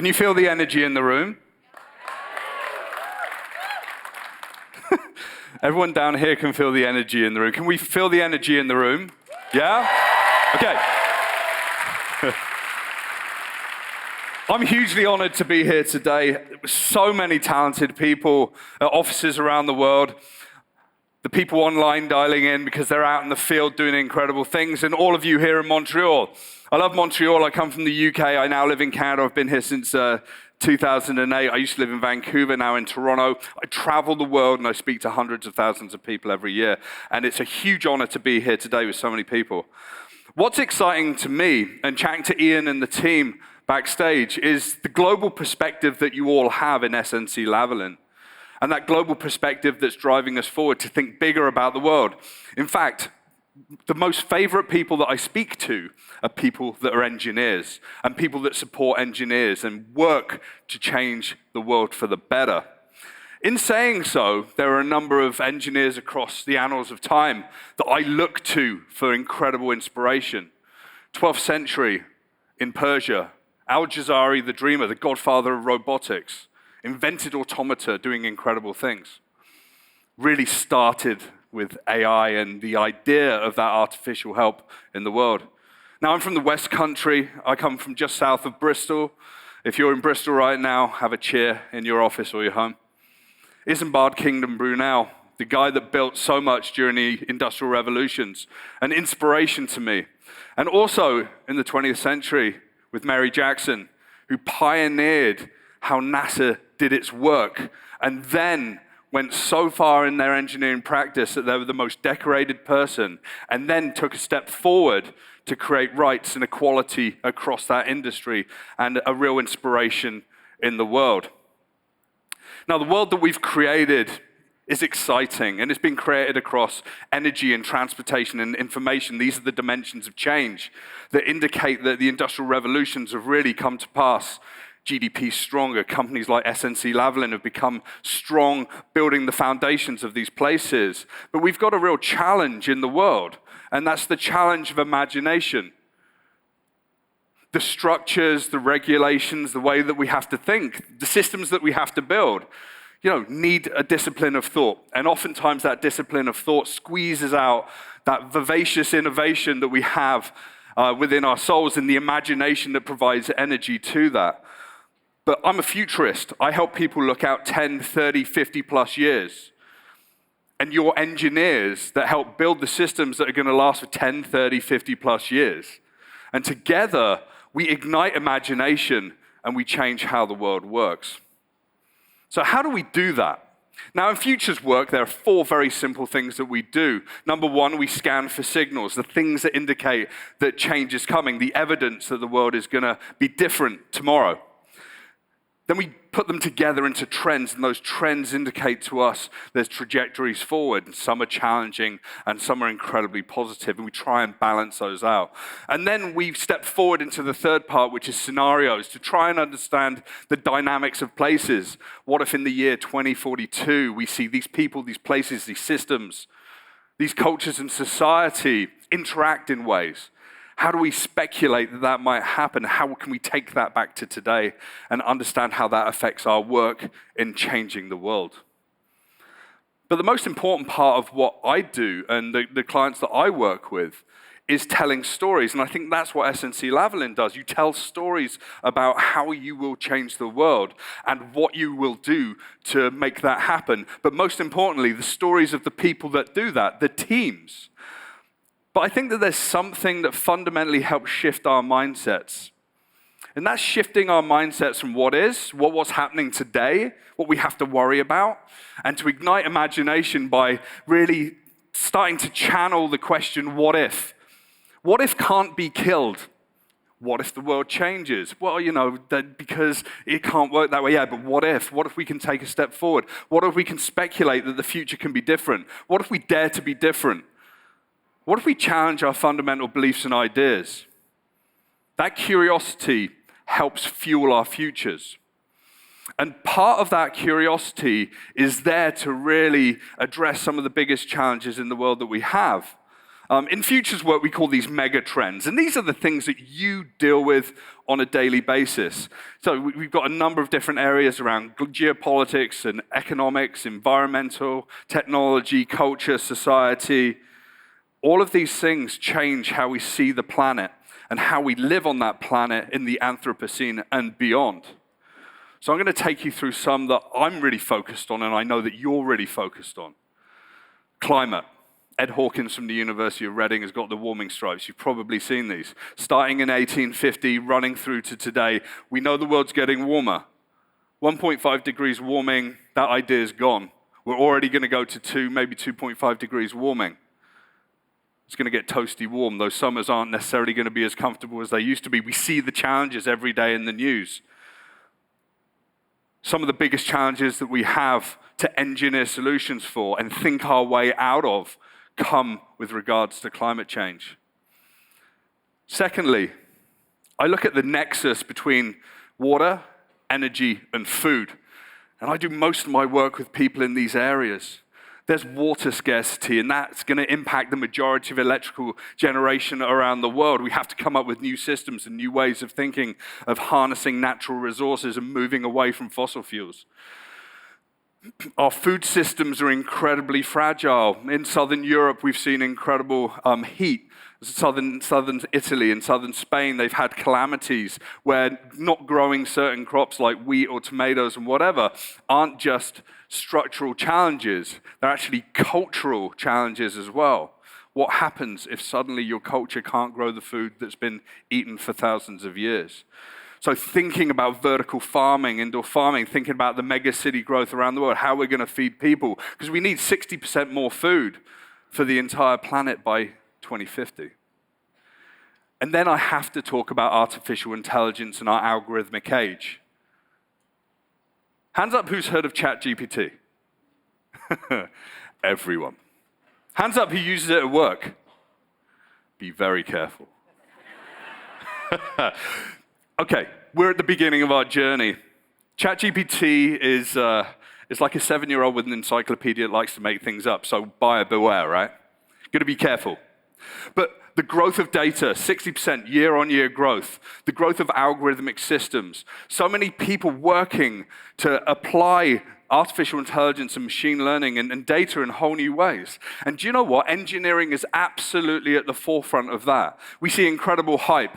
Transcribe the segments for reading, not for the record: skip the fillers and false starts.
Can you feel the energy in the room? Everyone down here can feel the energy in the room. Can we feel the energy in the room? Yeah? Okay. I'm hugely honored to be here today. So many talented people at offices around the world. The people online dialing in because they're out in the field doing incredible things, and all of you here in Montreal. I love Montreal. I come from the UK. I now live in Canada. I've been here since 2008. I used to live in Vancouver, now in Toronto. I travel the world and I speak to hundreds of thousands of people every year. And it's a huge honor to be here today with so many people. What's exciting to me, and chatting to Ian and the team backstage, is the global perspective that you all have in SNC Lavalin. And that global perspective that's driving us forward to think bigger about the world. In fact, the most favorite people that I speak to are people that are engineers and people that support engineers and work to change the world for the better. In saying so, there are a number of engineers across the annals of time that I look to for incredible inspiration. 12th century in Persia, Al-Jazari, the dreamer, the godfather of robotics, invented automata doing incredible things. Really started with AI and the idea of that artificial help in the world. Now, I'm from the West Country. I come from just south of Bristol. If you're in Bristol right now, have a cheer in your office or your home. Isambard Kingdom Brunel, the guy that built so much during the Industrial Revolutions, an inspiration to me. And also in the 20th century with Mary Jackson, who pioneered how NASA did its work, and then went so far in their engineering practice that they were the most decorated person, and then took a step forward to create rights and equality across that industry, and a real inspiration in the world. Now, the world that we've created is exciting, and it's been created across energy and transportation and information. These are the dimensions of change that indicate that the industrial revolutions have really come to pass. GDP stronger. Companies like SNC Lavalin have become strong, building the foundations of these places. But we've got a real challenge in the world, and that's the challenge of imagination. The structures, the regulations, the way that we have to think, the systems that we have to build, need a discipline of thought. And oftentimes that discipline of thought squeezes out that vivacious innovation that we have within our souls and the imagination that provides energy to that. But I'm a futurist. I help people look out 10, 30, 50 plus years. And you're engineers that help build the systems that are going to last for 10, 30, 50 plus years. And together, we ignite imagination and we change how the world works. So how do we do that? Now, in Futures work, there are 4 very simple things that we do. Number 1, we scan for signals, the things that indicate that change is coming, the evidence that the world is going to be different tomorrow. Then we put them together into trends, and those trends indicate to us there's trajectories forward, and some are challenging, and some are incredibly positive, and we try and balance those out. And then we step forward into the third part, which is scenarios, to try and understand the dynamics of places. What if in the year 2042 we see these people, these places, these systems, these cultures and society interact in ways? How do we speculate that that might happen? How can we take that back to today and understand how that affects our work in changing the world? But the most important part of what I do and the clients that I work with is telling stories. And I think that's what SNC Lavalin does. You tell stories about how you will change the world and what you will do to make that happen. But most importantly, the stories of the people that do that, the teams. But I think that there's something that fundamentally helps shift our mindsets. And that's shifting our mindsets from what's happening today, what we have to worry about, and to ignite imagination by really starting to channel the question, what if? What if can't be killed? What if the world changes? Well, because it can't work that way. Yeah, but what if? What if we can take a step forward? What if we can speculate that the future can be different? What if we dare to be different? What if we challenge our fundamental beliefs and ideas? That curiosity helps fuel our futures. And part of that curiosity is there to really address some of the biggest challenges in the world that we have. In futures work, we call these mega trends, and these are the things that you deal with on a daily basis. So we've got a number of different areas around geopolitics and economics, environmental, technology, culture, society. All of these things change how we see the planet and how we live on that planet in the Anthropocene and beyond. So I'm going to take you through some that I'm really focused on, and I know that you're really focused on. Climate. Ed Hawkins from the University of Reading has got the warming stripes. You've probably seen these. Starting in 1850, running through to today, we know the world's getting warmer. 1.5 degrees warming, that idea is gone. We're already going to go to 2, maybe 2.5 degrees warming. It's going to get toasty warm. Those summers aren't necessarily going to be as comfortable as they used to be. We see the challenges every day in the news. Some of the biggest challenges that we have to engineer solutions for and think our way out of come with regards to climate change. Secondly, I look at the nexus between water, energy, and food. And I do most of my work with people in these areas. There's water scarcity, and that's going to impact the majority of electrical generation around the world. We have to come up with new systems and new ways of thinking, of harnessing natural resources and moving away from fossil fuels. Our food systems are incredibly fragile. In southern Europe, we've seen incredible heat. Southern Italy and southern Spain, they've had calamities where not growing certain crops like wheat or tomatoes and whatever aren't just structural challenges, they're actually cultural challenges as well. What happens if suddenly your culture can't grow the food that's been eaten for thousands of years? So thinking about vertical farming, indoor farming, thinking about the mega city growth around the world, how we're going to feed people, because we need 60% more food for the entire planet by 2050. And then I have to talk about artificial intelligence and our algorithmic age. Hands up who's heard of ChatGPT? Everyone. Hands up who uses it at work? Be very careful. Okay, we're at the beginning of our journey. ChatGPT is like a 7-year-old with an encyclopedia that likes to make things up, so buyer beware, right? Gotta be careful. But the growth of data, 60% year-on-year growth, the growth of algorithmic systems, so many people working to apply artificial intelligence and machine learning and data in whole new ways. And do you know what? Engineering is absolutely at the forefront of that. We see incredible hype.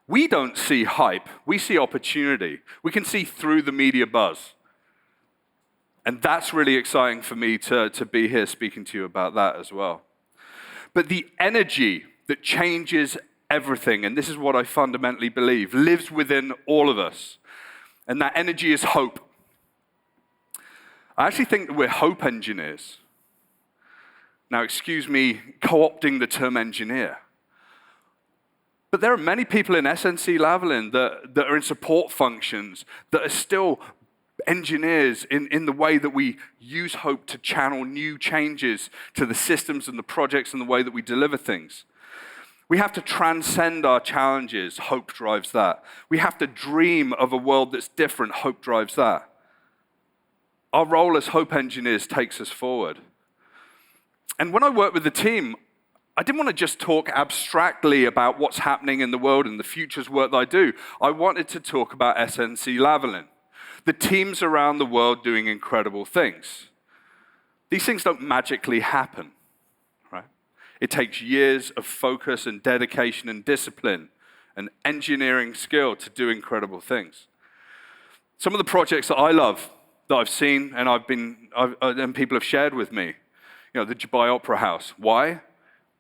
We don't see hype, we see opportunity. We can see through the media buzz. And that's really exciting for me to be here speaking to you about that as well. But the energy that changes everything, and this is what I fundamentally believe, lives within all of us. And that energy is hope. I actually think that we're hope engineers. Now, excuse me co-opting the term engineer. But there are many people in SNC Lavalin that are in support functions that are still engineers in the way that we use hope to channel new changes to the systems and the projects and the way that we deliver things. We have to transcend our challenges. Hope drives that. We have to dream of a world that's different. Hope drives that. Our role as hope engineers takes us forward. And when I work with the team, I didn't want to just talk abstractly about what's happening in the world and the futures work that I do. I wanted to talk about SNC Lavalin, the teams around the world doing incredible things. These things don't magically happen, right? It takes years of focus and dedication and discipline and engineering skill to do incredible things. Some of the projects that I love, that I've seen and people have shared with me, the Dubai Opera House. Why?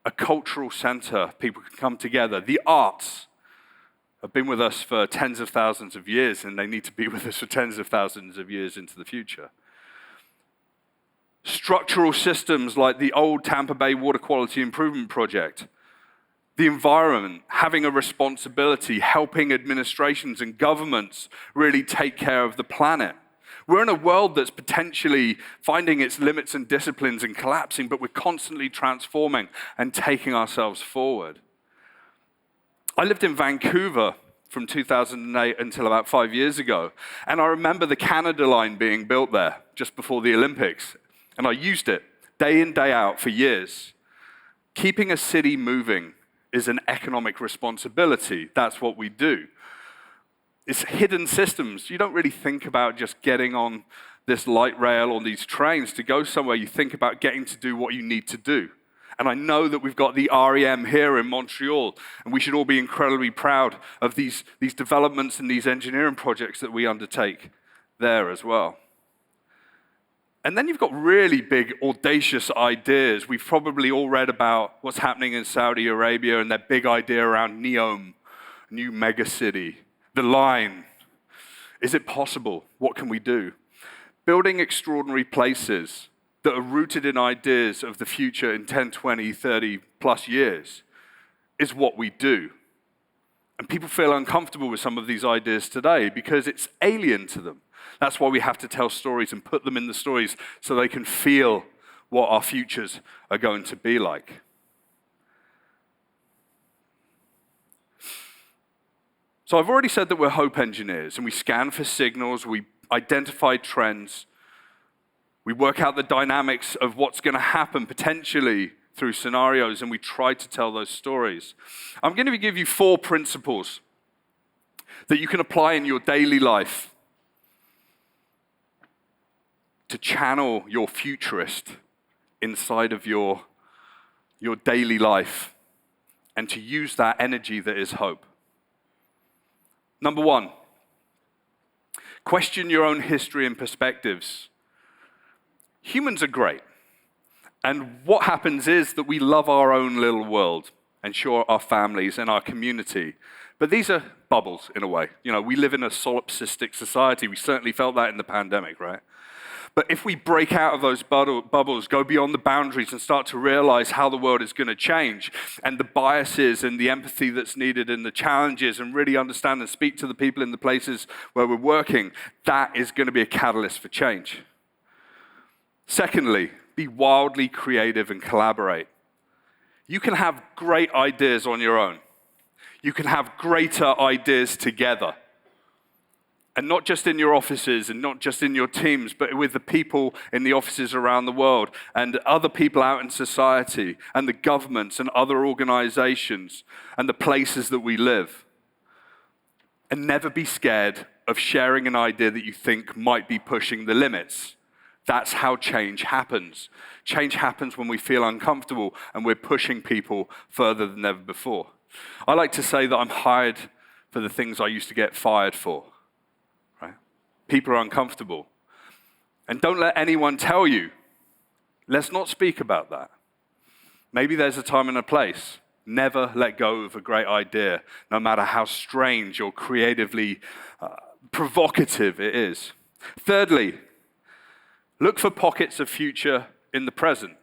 A cultural center, people can come together. The arts have been with us for tens of thousands of years, and they need to be with us for tens of thousands of years into the future. Structural systems like the old Tampa Bay Water Quality Improvement Project. The environment, having a responsibility, helping administrations and governments really take care of the planet. We're in a world that's potentially finding its limits and disciplines and collapsing, but we're constantly transforming and taking ourselves forward. I lived in Vancouver from 2008 until about 5 years ago, and I remember the Canada line being built there just before the Olympics, and I used it day in, day out for years. Keeping a city moving is an economic responsibility. That's what we do. It's hidden systems. You don't really think about just getting on this light rail or these trains to go somewhere. You think about getting to do what you need to do. And I know that we've got the REM here in Montreal, and we should all be incredibly proud of these developments and these engineering projects that we undertake there as well. And then you've got really big, audacious ideas. We've probably all read about what's happening in Saudi Arabia and their big idea around NEOM, new megacity, the line. Is it possible? What can we do? Building extraordinary places that are rooted in ideas of the future in 10, 20, 30 plus years is what we do. And people feel uncomfortable with some of these ideas today because it's alien to them. That's why we have to tell stories and put them in the stories so they can feel what our futures are going to be like. So I've already said that we're hope engineers, and we scan for signals, we identify trends, we work out the dynamics of what's going to happen potentially through scenarios, and we try to tell those stories. I'm going to give you 4 principles that you can apply in your daily life to channel your futurist inside of your daily life and to use that energy that is hope. Number 1, question your own history and perspectives. Humans are great. And what happens is that we love our own little world and sure, our families and our community. But these are bubbles in a way. You know, we live in a solipsistic society. We certainly felt that in the pandemic, right? But if we break out of those bubbles, go beyond the boundaries and start to realize how the world is going to change and the biases and the empathy that's needed and the challenges and really understand and speak to the people in the places where we're working, that is going to be a catalyst for change. Secondly, be wildly creative and collaborate. You can have great ideas on your own. You can have greater ideas together. And not just in your offices and not just in your teams, but with the people in the offices around the world and other people out in society and the governments and other organizations and the places that we live. And never be scared of sharing an idea that you think might be pushing the limits. That's how change happens. Change happens when we feel uncomfortable and we're pushing people further than ever before. I like to say that I'm hired for the things I used to get fired for. People are uncomfortable. And don't let anyone tell you, let's not speak about that. Maybe there's a time and a place. Never let go of a great idea, no matter how strange or creatively provocative it is. Thirdly, look for pockets of future in the present.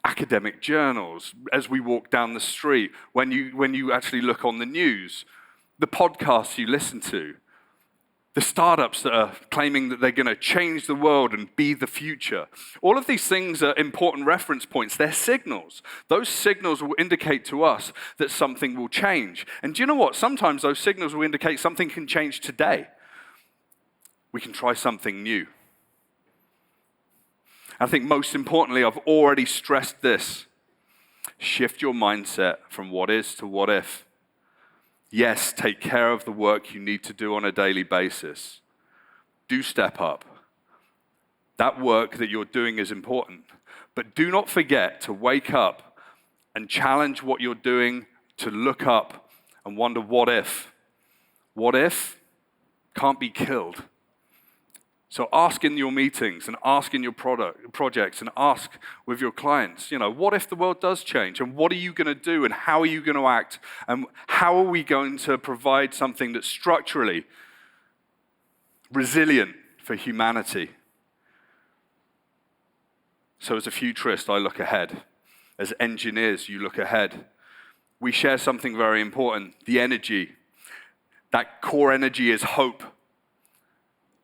Academic journals, as we walk down the street, when you actually look on the news, the podcasts you listen to, the startups that are claiming that they're going to change the world and be the future. All of these things are important reference points. They're signals. Those signals will indicate to us that something will change. And do you know what? Sometimes those signals will indicate something can change today. We can try something new. I think most importantly, I've already stressed this. Shift your mindset from what is to what if. Yes, take care of the work you need to do on a daily basis. Do step up. That work that you're doing is important. But do not forget to wake up and challenge what you're doing, to look up and wonder, what if? What if can't be killed? So ask in your meetings and ask in your projects and ask with your clients, what if the world does change? And what are you going to do? And how are you going to act? And how are we going to provide something that's structurally resilient for humanity? So as a futurist, I look ahead. As engineers, you look ahead. We share something very important, the energy. That core energy is hope.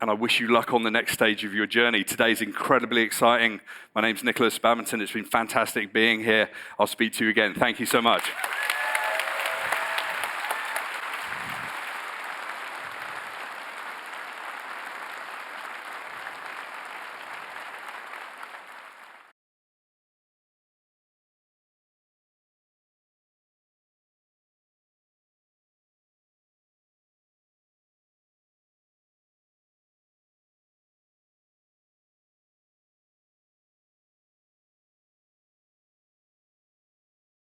And I wish you luck on the next stage of your journey. Today's incredibly exciting. My name's Nikolas Badminton. It's been fantastic being here. I'll speak to you again. Thank you so much.